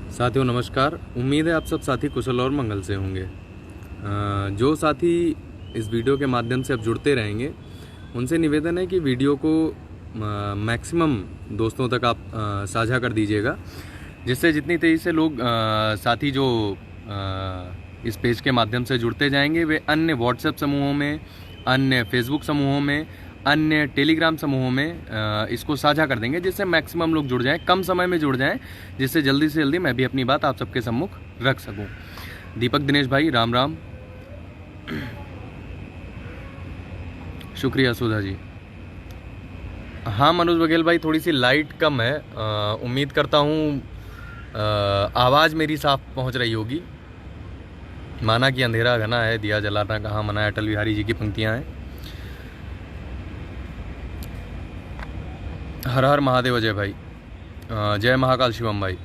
साथियों नमस्कार। उम्मीद है आप सब साथी कुशल और मंगल से होंगे। जो साथी इस वीडियो के माध्यम से अब जुड़ते रहेंगे उनसे निवेदन है कि वीडियो को मैक्सिमम दोस्तों तक आप साझा कर दीजिएगा, जिससे जितनी तेज़ी से लोग साथी जो इस पेज के माध्यम से जुड़ते जाएंगे वे अन्य व्हाट्सएप समूहों में, अन्य फेसबुक समूहों में, अन्य टेलीग्राम समूहों में इसको साझा कर देंगे, जिससे मैक्सिमम लोग जुड़ जाएं, कम समय में जुड़ जाएं, जिससे जल्दी से जल्दी मैं भी अपनी बात आप सबके सम्मुख रख सकूं। दीपक दिनेश भाई राम राम। शुक्रिया सुधा जी। हाँ मनोज बघेल भाई, थोड़ी सी लाइट कम है। उम्मीद करता हूँ आवाज़ मेरी साफ पहुँच रही होगी। माना कि अंधेरा घना है, दिया जलाना कहाँ मना है, अटल बिहारी जी की पंक्तियाँ हैं। हर हर महादेव अजय भाई, जय महाकाल शिवम भाई।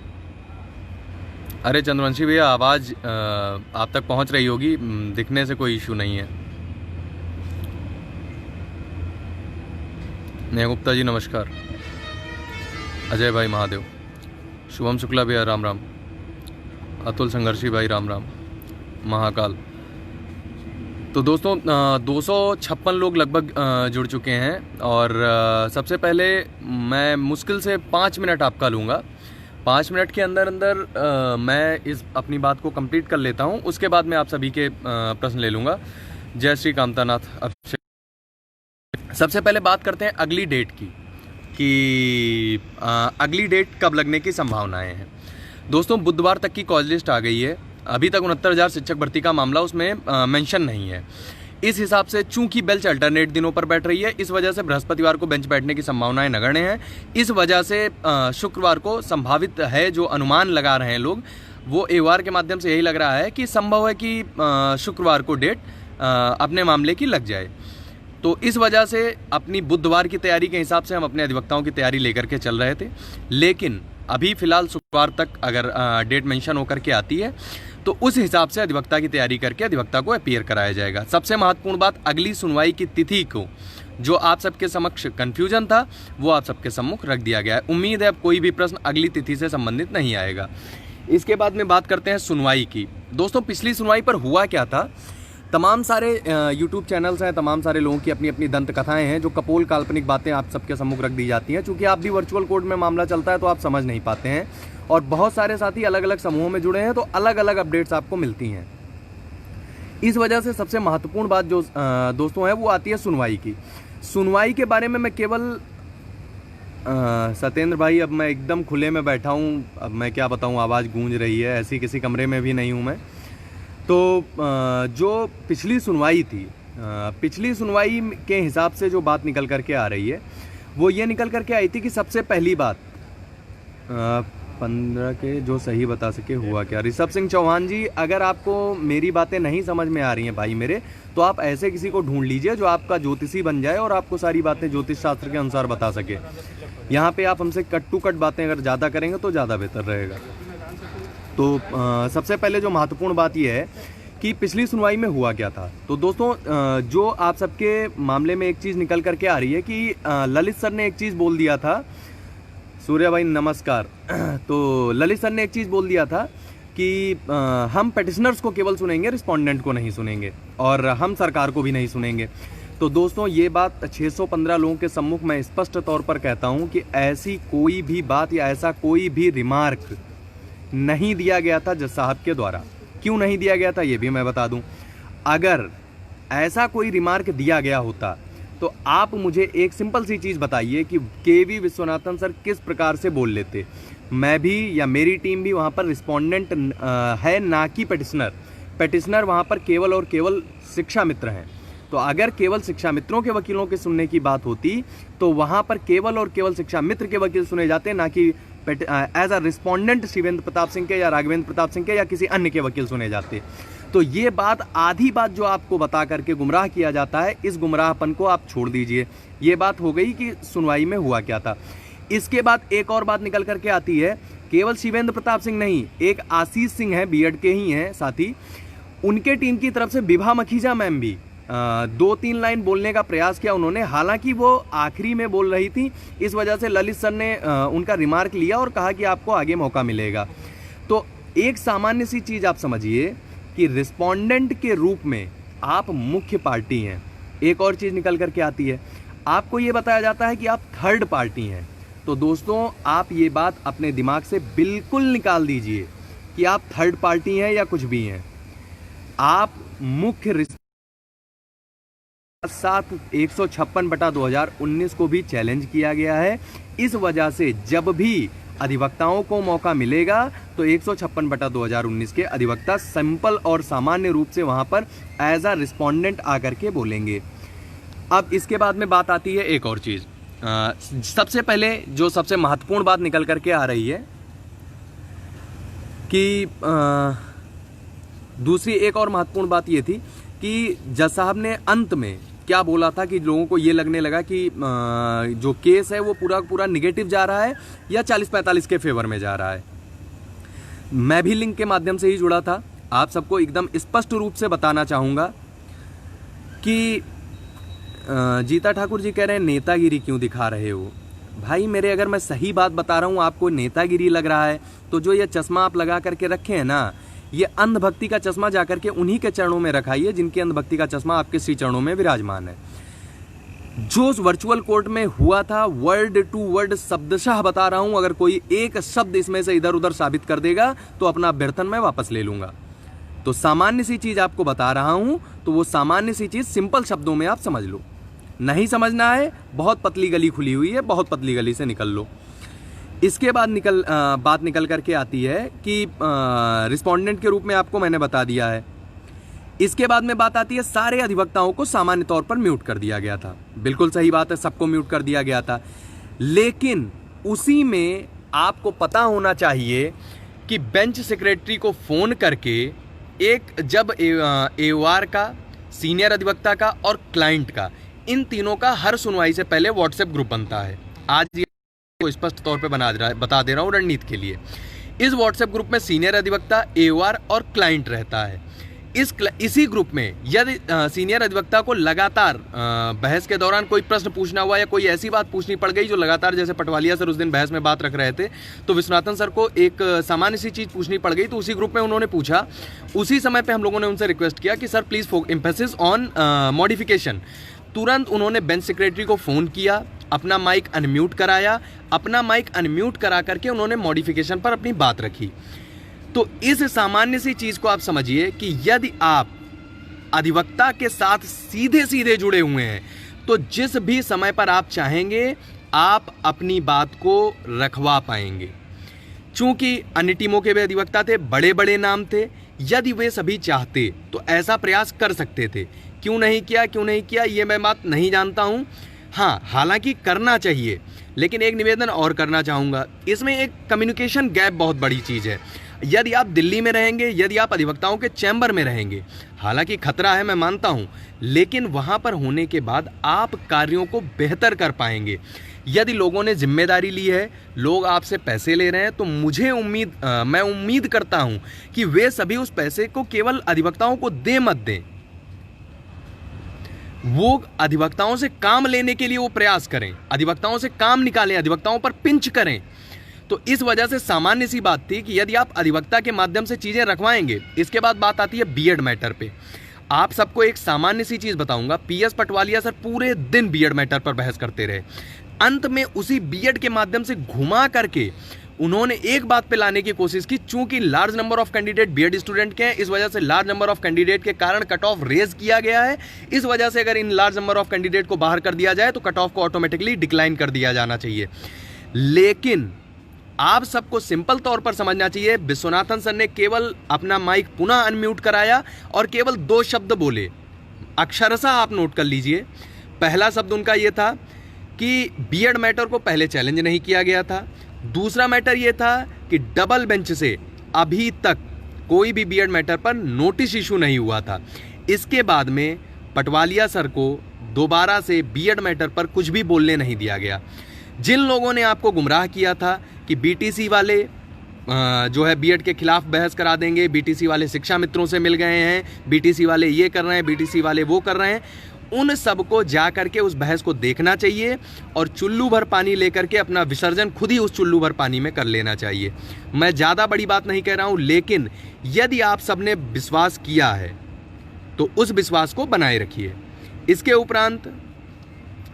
अरे चंद्रवंशी भैया, आवाज़ आप तक पहुंच रही होगी, दिखने से कोई इशू नहीं है। नेहा गुप्ता जी नमस्कार। अजय भाई महादेव। शुभम शुक्ला भैया राम राम। अतुल संघर्षी भाई राम राम। महाकाल। तो दोस्तों 256 लोग लगभग जुड़ चुके हैं और सबसे पहले मैं मुश्किल से 5 मिनट आपका लूँगा। 5 मिनट के अंदर अंदर मैं इस अपनी बात को कंप्लीट कर लेता हूँ, उसके बाद मैं आप सभी के प्रश्न ले लूँगा। जय श्री कामतानाथ। सबसे पहले बात करते हैं अगली डेट की कि अगली डेट कब लगने की संभावनाएं हैं। दोस्तों बुधवार तक की कॉल लिस्ट आ गई है। अभी तक 69,000 शिक्षक भर्ती का मामला उसमें मेंशन नहीं है। इस हिसाब से चूंकि बेंच अल्टरनेट दिनों पर बैठ रही है, इस वजह से बृहस्पतिवार को बेंच बैठने की संभावनाएं नगण्य हैं। इस वजह से शुक्रवार को संभावित है, जो अनुमान लगा रहे हैं लोग, वो एवार के माध्यम से यही लग रहा है कि संभव है कि शुक्रवार को डेट अपने मामले की लग जाए। तो इस वजह से अपनी बुधवार की तैयारी के हिसाब से हम अपने अधिवक्ताओं की तैयारी लेकर के चल रहे थे, लेकिन अभी फिलहाल शुक्रवार तक अगर डेट मेंशन होकर के आती है तो उस हिसाब से अधिवक्ता की तैयारी करके अधिवक्ता को अपीयर कराया जाएगा। सबसे महत्वपूर्ण बात, अगली सुनवाई की तिथि को जो आप सबके समक्ष कन्फ्यूजन था वो आप सबके सम्मुख रख दिया गया है। उम्मीद है अब कोई भी प्रश्न अगली तिथि से संबंधित नहीं आएगा। इसके बाद में बात करते हैं सुनवाई की। दोस्तों पिछली सुनवाई पर हुआ क्या था, तमाम सारे यूट्यूब चैनल्स हैं, तमाम सारे लोगों की अपनी अपनी दंत कथाएं हैं, जो कपोल काल्पनिक बातें आप सबके सम्मुख रख दी जाती हैं। चूंकि आप भी वर्चुअल कोर्ट में मामला चलता है तो आप समझ नहीं पाते हैं, और बहुत सारे साथी अलग अलग समूहों में जुड़े हैं तो अलग अलग अपडेट्स आपको मिलती हैं। इस वजह से सबसे महत्वपूर्ण बात जो दोस्तों है वो आती है सुनवाई की। सुनवाई के बारे में मैं केवल सत्येंद्र भाई, अब मैं एकदम खुले में बैठा हूँ, अब मैं क्या बताऊँ, आवाज़ गूंज रही है, ऐसी किसी कमरे में भी नहीं हूँ मैं। तो जो पिछली सुनवाई थी, पिछली सुनवाई के हिसाब से जो बात निकल करके आ रही है वो ये निकल करके आई थी कि सबसे पहली बात 15 के जो सही बता सके हुआ क्या। ऋषभ सिंह चौहान जी, अगर आपको मेरी बातें नहीं समझ में आ रही हैं भाई मेरे, तो आप ऐसे किसी को ढूंढ लीजिए जो आपका ज्योतिषी बन जाए और आपको सारी बातें ज्योतिष शास्त्र के अनुसार बता सके। यहाँ पे आप हमसे कट टू कट बातें अगर ज़्यादा करेंगे तो ज़्यादा बेहतर रहेगा। तो सबसे पहले जो महत्वपूर्ण बात यह है कि पिछली सुनवाई में हुआ क्या था। तो दोस्तों जो आप सबके मामले में एक चीज़ निकल करके आ रही है कि ललित सर ने एक चीज़ बोल दिया था। सूर्या भाई नमस्कार। तो ललित सर ने एक चीज़ बोल दिया था कि हम पेटिशनर्स को केवल सुनेंगे, रिस्पोंडेंट को नहीं सुनेंगे, और हम सरकार को भी नहीं सुनेंगे। तो दोस्तों ये बात 615 लोगों के सम्मुख मैं स्पष्ट तौर पर कहता हूँ कि ऐसी कोई भी बात या ऐसा कोई भी रिमार्क नहीं दिया गया था जज साहब के द्वारा। क्यों नहीं दिया गया था ये भी मैं बता दूं। अगर ऐसा कोई रिमार्क दिया गया होता तो आप मुझे एक सिंपल सी चीज़ बताइए कि केवी विश्वनाथन सर किस प्रकार से बोल लेते। मैं भी या मेरी टीम भी वहाँ पर रिस्पोंडेंट है, ना कि पेटिशनर। पेटिशनर वहाँ पर केवल और केवल शिक्षा मित्र हैं। तो अगर केवल शिक्षा मित्रों के वकीलों के सुनने की बात होती तो वहाँ पर केवल और केवल शिक्षा मित्र के वकील सुने जाते, ना कि as a respondent Shivendra Pratap Singh के या राघवेंद्र प्रताप सिंह के या किसी अन्य के वकील सुने जाते। तो ये बात, आधी बात जो आपको बता करके गुमराह किया जाता है, इस गुमराहपन को आप छोड़ दीजिए। ये बात हो गई कि सुनवाई में हुआ क्या था। इसके बाद एक और बात निकल करके आती है, केवल शिवेंद्र प्रताप सिंह नहीं, एक आशीष सिंह है, बीएड के ही हैं साथी, उनके टीम की तरफ से विभा मखीजा मैम भी 2-3 लाइन बोलने का प्रयास किया उन्होंने, हालांकि वो आखिरी में बोल रही थी। इस वजह से ललित सर ने उनका रिमार्क लिया और कहा कि आपको आगे मौका मिलेगा। तो एक सामान्य सी चीज़ आप समझिए कि रिस्पोंडेंट के रूप में आप मुख्य पार्टी हैं। एक और चीज़ निकल करके आती है, आपको ये बताया जाता है कि आप थर्ड पार्टी हैं। तो दोस्तों, आप ये बात अपने दिमाग से बिल्कुल निकाल दीजिए कि आप थर्ड पार्टी हैं या कुछ भी हैं। आप मुख्य साथ 156/2019 को भी चैलेंज किया गया है। इस वजह से जब भी अधिवक्ताओं को मौका मिलेगा तो 156/2019 के अधिवक्ता सिंपल और सामान्य रूप से वहां पर एज अ रिस्पोंडेंट आकर के बोलेंगे। अब इसके बाद में बात आती है एक और चीज़। सबसे पहले जो सबसे महत्वपूर्ण बात निकल करके आ रही है कि दूसरी एक और महत्वपूर्ण बात ये थी कि जज साहब ने अंत में क्या बोला था कि लोगों को ये लगने लगा कि जो केस है वो पूरा पूरा निगेटिव जा रहा है या 40-45 के फेवर में जा रहा है। मैं भी लिंक के माध्यम से ही जुड़ा था। आप सबको एकदम स्पष्ट रूप से बताना चाहूँगा कि जीता ठाकुर जी कह रहे हैं नेतागिरी क्यों दिखा रहे हो। भाई मेरे, अगर मैं सही बात बता रहा हूँ आपको नेतागिरी लग रहा है तो जो ये चश्मा आप लगा करके रखे हैं ना, ये अंधभक्ति का चश्मा जाकर के उन्हीं के चरणों में रखाइए जिनके अंधभक्ति का चश्मा आपके श्री चरणों में विराजमान है। जो वर्चुअल कोर्ट में हुआ था, वर्ड टू वर्ड शब्दशः बता रहा हूं, अगर कोई एक शब्द इसमें से इधर उधर साबित कर देगा तो अपना अभ्यर्थन मैं वापस ले लूंगा। तो सामान्य सी चीज आपको बता रहा हूं, तो वो सामान्य सी चीज सिंपल शब्दों में आप समझ लो। नहीं समझना है, बहुत पतली गली खुली हुई है, बहुत पतली गली से निकल लो। इसके बाद बात निकल करके आती है कि रिस्पोंडेंट के रूप में आपको मैंने बता दिया है। इसके बाद में बात आती है सारे अधिवक्ताओं को सामान्य तौर पर म्यूट कर दिया गया था। बिल्कुल सही बात है, सबको म्यूट कर दिया गया था। लेकिन उसी में आपको पता होना चाहिए कि बेंच सेक्रेटरी को फोन करके जब एओआर का, सीनियर अधिवक्ता का और क्लाइंट का, इन तीनों का हर सुनवाई से पहले व्हाट्सएप ग्रुप बनता है। आज ये को स्पष्ट तौर पे बता दे रहा हूँ रणनीति के लिए। इस व्हाट्सएप ग्रुप में सीनियर अधिवक्ता, एओआर और क्लाइंट रहता है। इसी ग्रुप में यदि सीनियर अधिवक्ता को लगातार बहस के दौरान कोई प्रश्न पूछना हुआ या कोई ऐसी बात पूछनी पड़ गई जो लगातार, जैसे पटवालिया सर उस दिन बहस में बात रख रहे थे तो विश्वनाथन सर को एक सामान्य सी चीज़ पूछनी पड़ गई, तो उसी ग्रुप में उन्होंने पूछा। उसी समय पे हम लोगों ने उनसे रिक्वेस्ट किया कि sir please emphasis on modification. तुरंत उन्होंने बेंच सेक्रेटरी को फ़ोन किया, अपना माइक अनम्यूट कराया, अपना माइक अनम्यूट करा करके उन्होंने मॉडिफिकेशन पर अपनी बात रखी। तो इस सामान्य सी चीज़ को आप समझिए कि यदि आप अधिवक्ता के साथ सीधे सीधे जुड़े हुए हैं तो जिस भी समय पर आप चाहेंगे आप अपनी बात को रखवा पाएंगे। चूंकि अन्य टीमों के भी अधिवक्ता थे, बड़े बड़े नाम थे, यदि वे सभी चाहते तो ऐसा प्रयास कर सकते थे। क्यों नहीं किया ये मैं बात नहीं जानता हूं। हाँ, हालांकि करना चाहिए, लेकिन एक निवेदन और करना चाहूँगा। इसमें एक कम्युनिकेशन गैप बहुत बड़ी चीज़ है। यदि आप दिल्ली में रहेंगे, यदि आप अधिवक्ताओं के चैम्बर में रहेंगे, हालांकि खतरा है मैं मानता हूँ, लेकिन वहाँ पर होने के बाद आप कार्यों को बेहतर कर पाएंगे। यदि लोगों ने जिम्मेदारी ली है, लोग आपसे पैसे ले रहे हैं, तो मैं उम्मीद करता हूँ कि वे सभी उस पैसे को केवल अधिवक्ताओं को मत दें, वो अधिवक्ताओं से काम लेने के लिए वो प्रयास करें, अधिवक्ताओं से काम निकालें, अधिवक्ताओं पर पिंच करें। तो इस वजह से सामान्य सी बात थी कि यदि आप अधिवक्ता के माध्यम से चीजें रखवाएंगे। इसके बाद बात आती है बीएड मैटर पे। आप सबको एक सामान्य सी चीज बताऊंगा, पीएस पटवालिया सर पूरे दिन बीएड मैटर पर बहस करते रहे। अंत में उसी बीएड के माध्यम से घुमा करके उन्होंने एक बात पे लाने की कोशिश की, चूंकि large number of candidate BEd student के हैं, इस वजह से लार्ज नंबर ऑफ कैंडिडेट के कारण कट ऑफ रेज किया गया है। इस वजह से अगर in large number of candidate को बाहर कर दिया जाए तो कट ऑफ को ऑटोमेटिकली डिक्लाइन कर दिया जाना चाहिए। लेकिन आप सबको सिंपल तौर पर समझना चाहिए, विश्वनाथन सर ने केवल अपना माइक पुनः अनम्यूट कराया और केवल 2 शब्द बोले। अक्षरशः आप नोट कर लीजिए। पहला शब्द उनका यह था कि बीएड मैटर को पहले चैलेंज नहीं किया गया था। दूसरा मैटर यह था कि डबल बेंच से अभी तक कोई भी बीएड मैटर पर नोटिस इशू नहीं हुआ था। इसके बाद में पटवालिया सर को दोबारा से बीएड मैटर पर कुछ भी बोलने नहीं दिया गया। जिन लोगों ने आपको गुमराह किया था कि बीटीसी वाले जो है बीएड के खिलाफ बहस करा देंगे, बीटीसी वाले शिक्षा मित्रों से मिल गए हैं, बीटीसी वाले ये कर रहे हैं, बीटीसी वाले वो कर रहे हैं, उन सबको जा करके उस भैंस को देखना चाहिए और चुल्लू भर पानी लेकर के अपना विसर्जन खुद ही उस चुल्लू भर पानी में कर लेना चाहिए। मैं ज़्यादा बड़ी बात नहीं कह रहा हूँ, लेकिन यदि आप सबने विश्वास किया है तो उस विश्वास को बनाए रखिए। इसके उपरांत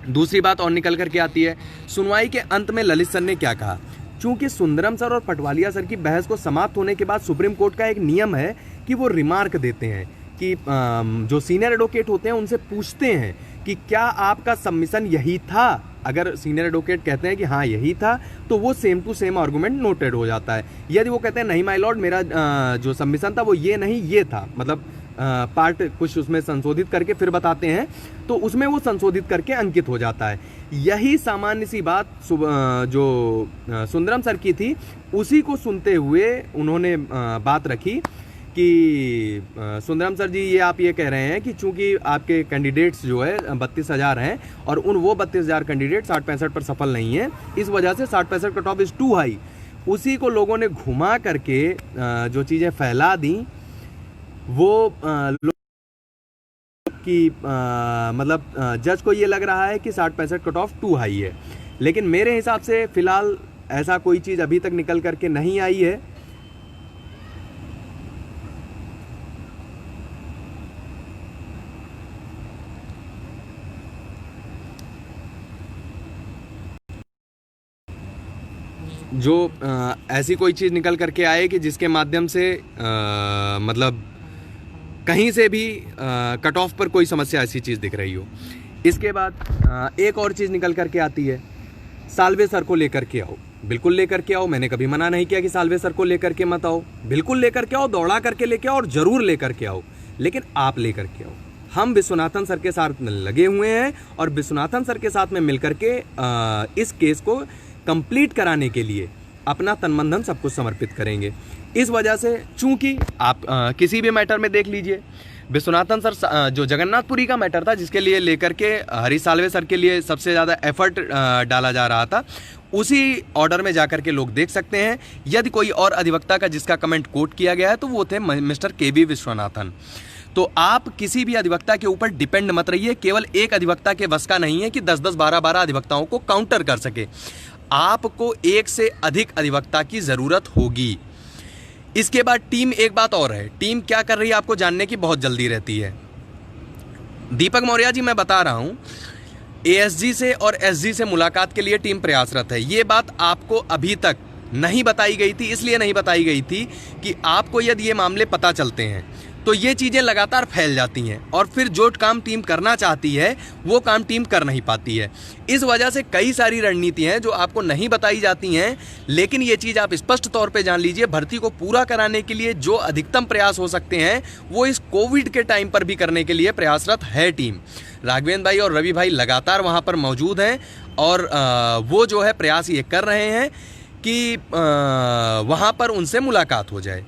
दूसरी बात और निकल करके आती है, सुनवाई के अंत में ललित सर ने क्या कहा। चूंकि सुंदरम सर और पटवालिया सर की बहस को समाप्त होने के बाद सुप्रीम कोर्ट का एक नियम है कि वो रिमार्क देते हैं कि जो सीनियर एडवोकेट होते हैं उनसे पूछते हैं कि क्या आपका सबमिशन यही था। अगर सीनियर एडवोकेट कहते हैं कि हाँ यही था, तो वो same to same argument noted हो जाता है। यदि वो कहते हैं नहीं माय लॉर्ड, मेरा जो सबमिशन था वो ये नहीं ये था, मतलब पार्ट कुछ उसमें संशोधित करके फिर बताते हैं, तो उसमें वो संशोधित करके अंकित हो जाता है। यही सामान्य सी बात जो सुंदरम सर की थी, उसी को सुनते हुए उन्होंने बात रखी कि सुंदरम सर जी ये आप ये कह रहे हैं कि चूंकि आपके कैंडिडेट्स जो है 32,000 हैं और वो 32,000 कैंडिडेट 60-65 पर सफल नहीं है, इस वजह से 60-65 cut off is too high. उसी को लोगों ने घुमा करके जो चीज़ें फैला दी वो लोग की मतलब जज को ये लग रहा है कि 60-65 कट ऑफ टू हाई है, लेकिन मेरे हिसाब से फ़िलहाल ऐसा कोई चीज़ अभी तक निकल करके नहीं आई है। जो ऐसी कोई चीज़ निकल करके आए कि जिसके माध्यम से मतलब कहीं से भी कट ऑफ पर कोई समस्या ऐसी चीज़ दिख रही हो। इसके बाद एक और चीज़ निकल करके आती है, साल्वे सर को लेकर के आओ। बिल्कुल लेकर के आओ, मैंने कभी मना नहीं किया कि साल्वे सर को लेकर के मत आओ, बिल्कुल लेकर के आओ, दौड़ा करके लेके आओ और ज़रूर लेकर के आओ, लेकिन आप लेकर के आओ। हम विश्वनाथन सर के साथ लगे हुए हैं और विश्वनाथन सर के साथ में मिलकर के इस केस को कंप्लीट कराने के लिए अपना तन मन धन सब कुछ समर्पित करेंगे। इस वजह से चूंकि आप किसी भी मैटर में देख लीजिए, विश्वनाथन सर जो जगन्नाथपुरी का मैटर था जिसके लिए लेकर के हरीश साल्वे सर के लिए सबसे ज़्यादा एफर्ट डाला जा रहा था, उसी ऑर्डर में जाकर के लोग देख सकते हैं। यदि कोई और अधिवक्ता का जिसका कमेंट कोट किया गया है तो वो थे मिस्टर के.वी. विश्वनाथन। तो आप किसी भी अधिवक्ता के ऊपर डिपेंड मत रहिए। केवल एक अधिवक्ता के बस का नहीं है कि 10-10, 12-12 अधिवक्ताओं को काउंटर कर सके। आपको एक से अधिक अधिवक्ता की जरूरत होगी। इसके बाद टीम, एक बात और है, टीम क्या कर रही है आपको जानने की बहुत जल्दी रहती है। दीपक मौर्य जी, मैं बता रहा हूं, एएसजी से और एसजी से मुलाकात के लिए टीम प्रयासरत है। ये बात आपको अभी तक नहीं बताई गई थी, इसलिए नहीं बताई गई थी कि आपको यदि ये मामले पता चलते हैं तो ये चीज़ें लगातार फैल जाती हैं और फिर जो काम टीम करना चाहती है वो काम टीम कर नहीं पाती है। इस वजह से कई सारी रणनीतियाँ हैं जो आपको नहीं बताई जाती हैं, लेकिन ये चीज़ आप स्पष्ट तौर पे जान लीजिए, भर्ती को पूरा कराने के लिए जो अधिकतम प्रयास हो सकते हैं वो इस कोविड के टाइम पर भी करने के लिए प्रयासरत है टीम। राघवेंद्र भाई और रवि भाई लगातार वहाँ पर मौजूद हैं और वो जो है प्रयास ये कर रहे हैं कि वहाँ पर उनसे मुलाकात हो जाए।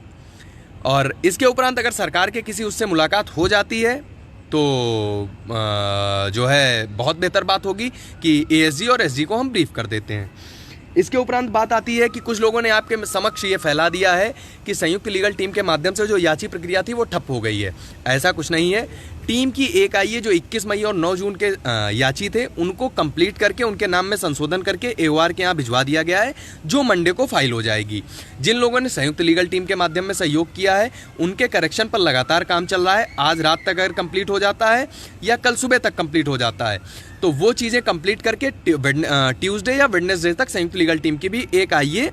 और इसके उपरांत अगर सरकार के किसी उससे मुलाकात हो जाती है तो जो है बहुत बेहतर बात होगी कि एएसजी और एसजी को हम ब्रीफ कर देते हैं। इसके उपरांत बात आती है कि कुछ लोगों ने आपके समक्ष ये फैला दिया है कि संयुक्त लीगल टीम के माध्यम से जो याची प्रक्रिया थी वो ठप हो गई है। ऐसा कुछ नहीं है। टीम की एक आईए जो 21 मई और 9 जून के याची थे उनको कंप्लीट करके उनके नाम में संशोधन करके एओआर के यहाँ भिजवा दिया गया है, जो मंडे को फाइल हो जाएगी। जिन लोगों ने संयुक्त लीगल टीम के माध्यम में सहयोग किया है उनके करेक्शन पर लगातार काम चल रहा है। आज रात तक अगर कंप्लीट हो जाता है या कल सुबह तक कंप्लीट हो जाता है तो वो चीज़ें कंप्लीट करके ट्यूसडे या वेडनेसडे तक संयुक्त लीगल टीम की भी एक आईए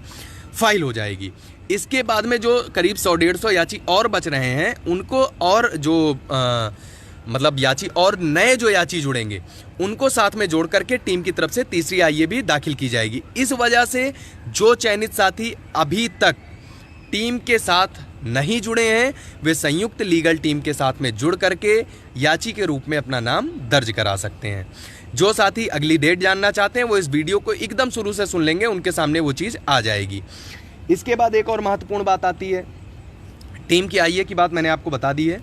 फाइल हो जाएगी। इसके बाद में जो करीब 100-150 याची और बच रहे हैं उनको और जो मतलब याची और नए जो याची जुड़ेंगे उनको साथ में जोड़ करके टीम की तरफ से तीसरी आईए भी दाखिल की जाएगी। इस वजह से जो चयनित साथी अभी तक टीम के साथ नहीं जुड़े हैं वे संयुक्त लीगल टीम के साथ में जुड़ करके याची के रूप में अपना नाम दर्ज करा सकते हैं। जो साथी अगली डेट जानना चाहते हैं वो इस वीडियो को एकदम शुरू से सुन लेंगे, उनके सामने वो चीज़ आ जाएगी। इसके बाद एक और महत्वपूर्ण बात आती है, टीम की आईए की बात मैंने आपको बता दी है।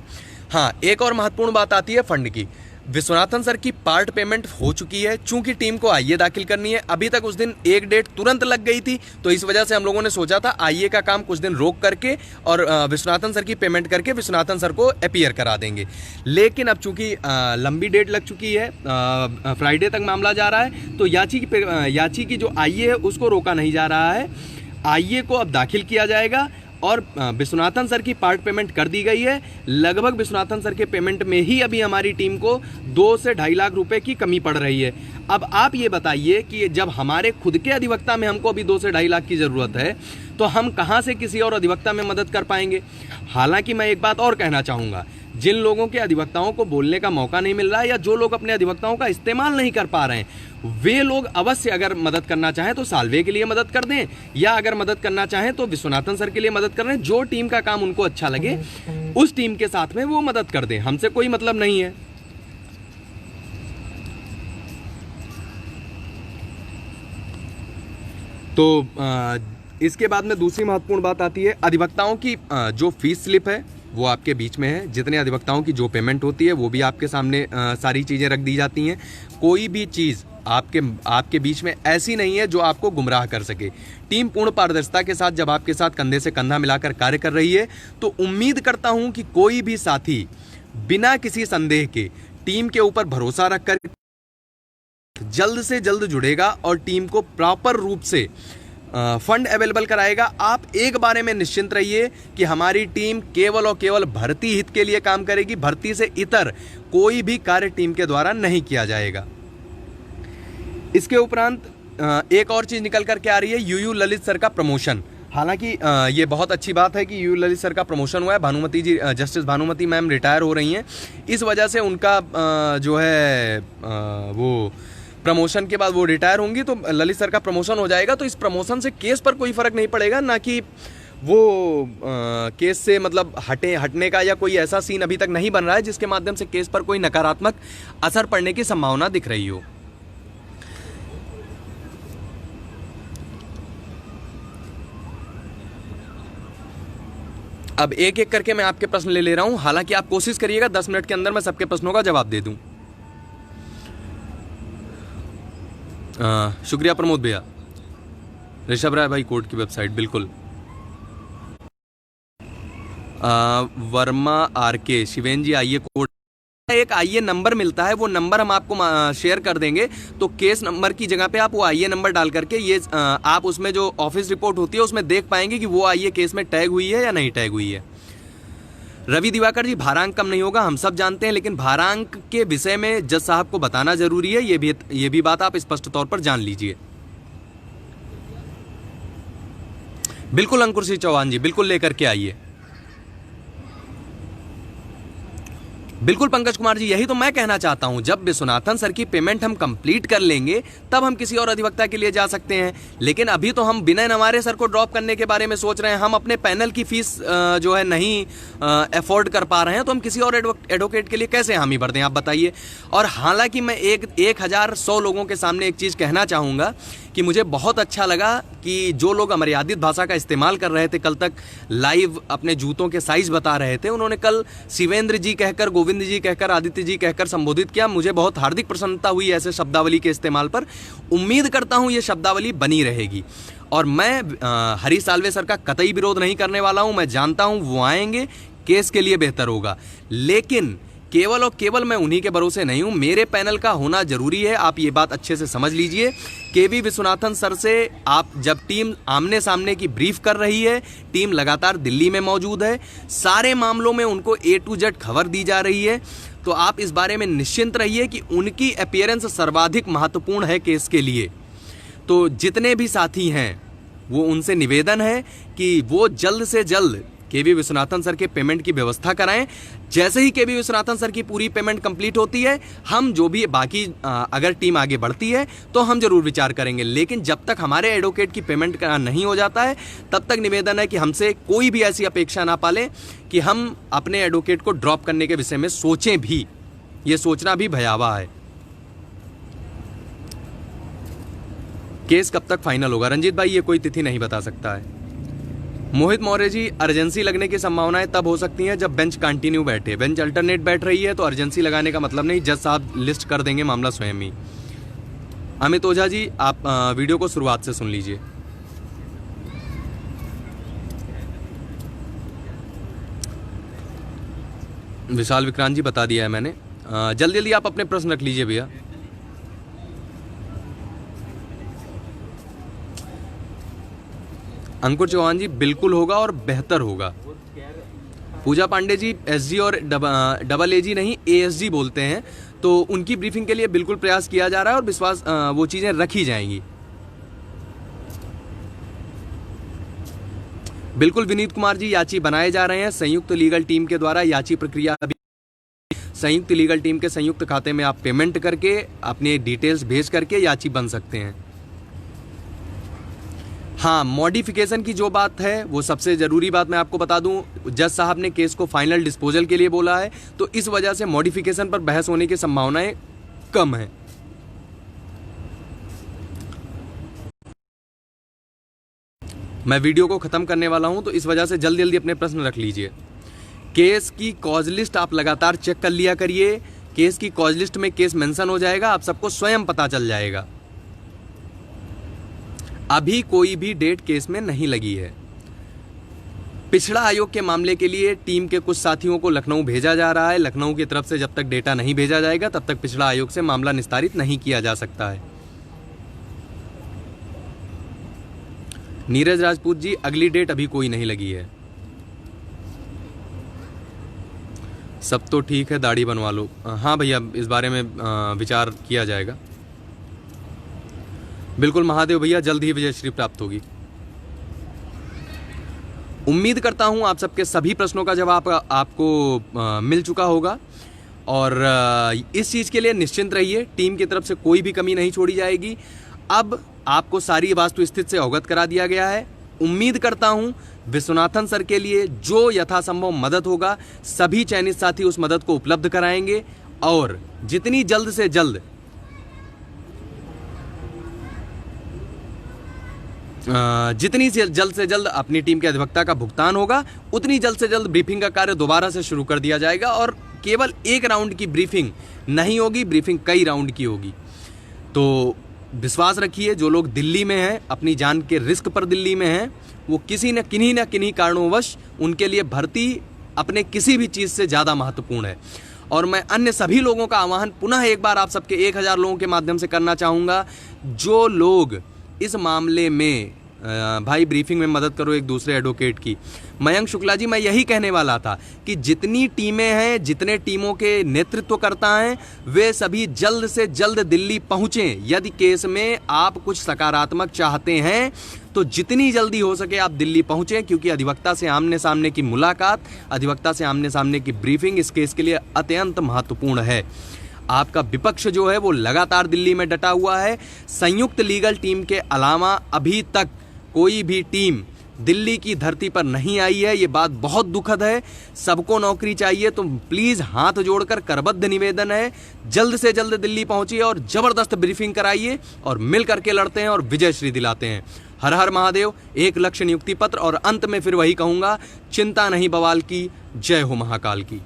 हाँ, एक और महत्वपूर्ण बात आती है फंड की। विश्वनाथन सर की पार्ट पेमेंट हो चुकी है। चूंकि टीम को आईए दाखिल करनी है, अभी तक उस दिन एक डेट तुरंत लग गई थी, तो इस वजह से हम लोगों ने सोचा था आईए का काम कुछ दिन रोक करके और विश्वनाथन सर की पेमेंट करके विश्वनाथन सर को अपीयर करा देंगे। लेकिन अब चूंकि लंबी डेट लग चुकी है, फ्राइडे तक मामला जा रहा है, तो याची की जो आईए है उसको रोका नहीं जा रहा है। आईए को अब दाखिल किया जाएगा और विश्वनाथन सर की पार्ट पेमेंट कर दी गई है। लगभग विश्वनाथन सर के पेमेंट में ही अभी हमारी टीम को 2 से 2.5 लाख रुपए की कमी पड़ रही है। अब आप ये बताइए कि जब हमारे खुद के अधिवक्ता में हमको अभी 2 से 2.5 लाख की ज़रूरत है, तो हम कहाँ से किसी और अधिवक्ता में मदद कर पाएंगे। हालांकि मैं एक बात और कहना चाहूँगा, जिन लोगों के अधिवक्ताओं को बोलने का मौका नहीं मिल रहा है या जो लोग अपने अधिवक्ताओं का इस्तेमाल नहीं कर पा रहे हैं, वे लोग अवश्य अगर मदद करना चाहें तो साल्वे के लिए मदद कर दें, या अगर मदद करना चाहें तो विश्वनाथन सर के लिए मदद कर दें। जो टीम का काम उनको अच्छा लगे उस टीम के साथ में वो मदद कर दें, हमसे कोई मतलब नहीं है। तो इसके बाद में दूसरी महत्वपूर्ण बात आती है, अधिवक्ताओं की जो फीस स्लिप है वो आपके बीच में है। जितने अधिवक्ताओं की जो पेमेंट होती है वो भी आपके सामने सारी चीज़ें रख दी जाती हैं। कोई भी चीज़ आपके बीच में ऐसी नहीं है जो आपको गुमराह कर सके। टीम पूर्ण पारदर्शिता के साथ जब आपके साथ कंधे से कंधा मिलाकर कार्य कर रही है, तो उम्मीद करता हूं कि कोई भी साथी बिना किसी संदेह के टीम के ऊपर भरोसा रखकर जल्द से जल्द जुड़ेगा और टीम को प्रॉपर रूप से फंड अवेलेबल कराएगा। आप एक बारे में निश्चिंत रहिए कि हमारी टीम केवल और केवल भर्ती हित के लिए काम करेगी। भर्ती से इतर कोई भी कार्य टीम के द्वारा नहीं किया जाएगा। इसके उपरांत एक और चीज निकल करके आ रही है, यूयू ललित सर का प्रमोशन। हालांकि ये बहुत अच्छी बात है कि यूयू ललित सर का प्रमोशन हुआ है। भानुमति जी, जस्टिस भानुमति मैम रिटायर हो रही हैं, इस वजह से उनका जो है वो प्रमोशन के बाद वो रिटायर होंगी, तो ललित सर का प्रमोशन हो जाएगा। तो इस प्रमोशन से केस पर कोई फर्क नहीं पड़ेगा, ना कि वो केस से मतलब हटने का या कोई ऐसा सीन अभी तक नहीं बन रहा है जिसके माध्यम से केस पर कोई नकारात्मक असर पड़ने की संभावना दिख रही हो। अब एक एक करके मैं आपके प्रश्न ले रहा हूं। हालांकि आप कोशिश करिएगा 10 मिनट के अंदर मैं सबके प्रश्नों का जवाब दे दूं। शुक्रिया प्रमोद भैया। ऋषभ राय भाई, कोर्ट की वेबसाइट बिल्कुल। वर्मा आरके, शिवेन जी आइए कोर्ट। एक आईए नंबर मिलता है, वो नंबर हम आपको शेयर कर देंगे। तो केस नंबर की जगह पे आप वो आईए नंबर डाल करके ये आप उसमें जो ऑफिस रिपोर्ट होती है उसमें देख पाएंगे कि वो आईए केस में टैग हुई है या नहीं टैग हुई है। रवि दिवाकर जी, भारांक कम नहीं होगा, हम सब जानते हैं, लेकिन भारांक के विषय में जज साहब को बताना जरूरी है। ये भी बात आप स्पष्ट तौर पर जान लीजिए। बिल्कुल अंकुर सिंह चौहान जी, बिल्कुल लेकर के आइए। बिल्कुल पंकज कुमार जी, यही तो मैं कहना चाहता हूं। जब विश्वनाथन सर की पेमेंट हम कंप्लीट कर लेंगे तब हम किसी और अधिवक्ता के लिए जा सकते हैं, लेकिन अभी तो हम विनय नवारे सर को ड्रॉप करने के बारे में सोच रहे हैं। हम अपने पैनल की फीस जो है नहीं अफोर्ड कर पा रहे हैं, तो हम किसी और एडवोकेट के लिए कैसे हामी भर दें, आप बताइए। और हालांकि मैं 1100 लोगों के सामने एक चीज़ कहना चाहूँगा कि मुझे बहुत अच्छा लगा कि जो लोग अमर्यादित भाषा का इस्तेमाल कर रहे थे, कल तक लाइव अपने जूतों के साइज बता रहे थे, उन्होंने कल शिवेंद्र जी कहकर, गोविंद जी कहकर, आदित्य जी कहकर संबोधित किया। मुझे बहुत हार्दिक प्रसन्नता हुई ऐसे शब्दावली के इस्तेमाल पर। उम्मीद करता हूं ये शब्दावली बनी रहेगी। और मैं हरी साल्वे सर का कतई विरोध नहीं करने वाला हूं। मैं जानता हूं वो आएंगे, केस के लिए बेहतर होगा, लेकिन केवल और केवल मैं उन्हीं के भरोसे नहीं हूं। मेरे पैनल का होना जरूरी है, आप ये बात अच्छे से समझ लीजिए। केवी विश्वनाथन सर से आप जब टीम आमने सामने की ब्रीफ कर रही है, टीम लगातार दिल्ली में मौजूद है, सारे मामलों में उनको A to Z खबर दी जा रही है, तो आप इस बारे में निश्चिंत रहिए कि उनकी अपीयरेंस सर्वाधिक महत्वपूर्ण है केस के लिए। तो जितने भी साथी हैं वो उनसे निवेदन है कि वो जल्द से जल्द केवी विश्वनाथन सर के पेमेंट की व्यवस्था कराएं। जैसे ही केवी विश्वनाथन सर की पूरी पेमेंट कंप्लीट होती है, हम जो भी बाकी अगर टीम आगे बढ़ती है तो हम जरूर विचार करेंगे, लेकिन जब तक हमारे एडवोकेट की पेमेंट नहीं हो जाता है तब तक निवेदन है कि हमसे कोई भी ऐसी अपेक्षा ना पालें कि हम अपने एडवोकेट को ड्रॉप करने के विषय में सोचें भी। ये सोचना भी भयावह है। केस कब तक फाइनल होगा? रंजीत भाई, ये कोई तिथि नहीं बता सकता है। मोहित मौर्य जी, अर्जेंसी लगने की संभावनाएं तब हो सकती हैं जब बेंच कंटिन्यू बैठे। बेंच अल्टरनेट बैठ रही है तो अर्जेंसी लगाने का मतलब नहीं, जज साहब लिस्ट कर देंगे मामला स्वयं ही। अमित ओझा जी, आप वीडियो को शुरुआत से सुन लीजिए। विशाल विक्रांत जी, बता दिया है मैंने। जल्दी जल्दी आप अपने प्रश्न रख लीजिए भैया। अंकुर चौहान जी, बिल्कुल होगा और बेहतर होगा। पूजा पांडे जी, एसजी और डबल एजी नहीं एएसजी बोलते हैं, तो उनकी ब्रीफिंग के लिए बिल्कुल प्रयास किया जा रहा है और विश्वास वो चीजें रखी जाएंगी। बिल्कुल विनीत कुमार जी, याची बनाए जा रहे हैं संयुक्त लीगल टीम के द्वारा। याची प्रक्रिया अभी संयुक्त लीगल टीम के संयुक्त खाते में आप पेमेंट करके अपने डिटेल्स भेज करके याची बन सकते हैं। हाँ, मॉडिफिकेशन की जो बात है वो सबसे ज़रूरी बात मैं आपको बता दूं, जज साहब ने केस को फाइनल डिस्पोजल के लिए बोला है, तो इस वजह से मॉडिफिकेशन पर बहस होने की संभावनाएं कम है। मैं वीडियो को ख़त्म करने वाला हूं, तो इस वजह से जल्दी जल्दी अपने प्रश्न रख लीजिए। केस की कॉज लिस्ट आप लगातार चेक कर लिया करिए। केस की कॉज लिस्ट में केस मेंशन हो जाएगा, आप सबको स्वयं पता चल जाएगा। अभी कोई भी डेट केस में नहीं लगी है। पिछड़ा आयोग के मामले के लिए टीम के कुछ साथियों को लखनऊ भेजा जा रहा है। लखनऊ की तरफ से जब तक डेटा नहीं भेजा जाएगा तब तक पिछड़ा आयोग से मामला निस्तारित नहीं किया जा सकता है। नीरज राजपूत जी, अगली डेट अभी कोई नहीं लगी है। सब तो ठीक है, दाढ़ी बनवा लो। हाँ भैया, इस बारे में विचार किया जाएगा। बिल्कुल महादेव भैया, जल्द ही विजयश्री प्राप्त होगी। उम्मीद करता हूं आप सबके सभी प्रश्नों का जवाब आपको मिल चुका होगा और इस चीज़ के लिए निश्चिंत रहिए, टीम की तरफ से कोई भी कमी नहीं छोड़ी जाएगी। अब आपको सारी वास्तु स्थिति से अवगत करा दिया गया है। उम्मीद करता हूं विश्वनाथन सर के लिए जो यथासंभव मदद होगा सभी चयनित साथी उस मदद को उपलब्ध कराएंगे और जितनी जल्द से जल्द से जल्द अपनी टीम के अधिवक्ता का भुगतान होगा, उतनी जल्द से जल्द ब्रीफिंग का कार्य दोबारा से शुरू कर दिया जाएगा और केवल एक राउंड की ब्रीफिंग नहीं होगी, ब्रीफिंग कई राउंड की होगी। तो विश्वास रखिए, जो लोग दिल्ली में हैं, अपनी जान के रिस्क पर दिल्ली में हैं, वो किसी न किन्हीं कारणोंवश उनके लिए भर्ती अपने किसी भी चीज़ से ज़्यादा महत्वपूर्ण है। और मैं अन्य सभी लोगों का आह्वान पुनः एक बार आप सबके 1000 लोगों के माध्यम से करना चाहूँगा, जो लोग इस मामले में भाई ब्रीफिंग में मदद करो एक दूसरे एडवोकेट की। मयंक शुक्ला जी, मैं यही कहने वाला था कि जितनी टीमें हैं, जितने टीमों के नेतृत्व करता हैं, वे सभी जल्द से जल्द दिल्ली पहुँचें। यदि केस में आप कुछ सकारात्मक चाहते हैं तो जितनी जल्दी हो सके आप दिल्ली पहुँचें, क्योंकि अधिवक्ता से आमने सामने की मुलाकात, अधिवक्ता से आमने सामने की ब्रीफिंग इस केस के लिए अत्यंत महत्वपूर्ण है। आपका विपक्ष जो है वो लगातार दिल्ली में डटा हुआ है। संयुक्त लीगल टीम के अलावा अभी तक कोई भी टीम दिल्ली की धरती पर नहीं आई है। ये बात बहुत दुखद है। सबको नौकरी चाहिए, तो प्लीज़ हाथ जोड़कर करबद्ध निवेदन है, जल्द से जल्द दिल्ली पहुंचिए और ज़बरदस्त ब्रीफिंग कराइए और मिल करके लड़ते हैं और विजयश्री दिलाते हैं। हर हर महादेव। एक लक्ष्य नियुक्ति पत्र। और अंत में फिर वही कहूँगा, चिंता नहीं बवाल की, जय हो महाकाल की।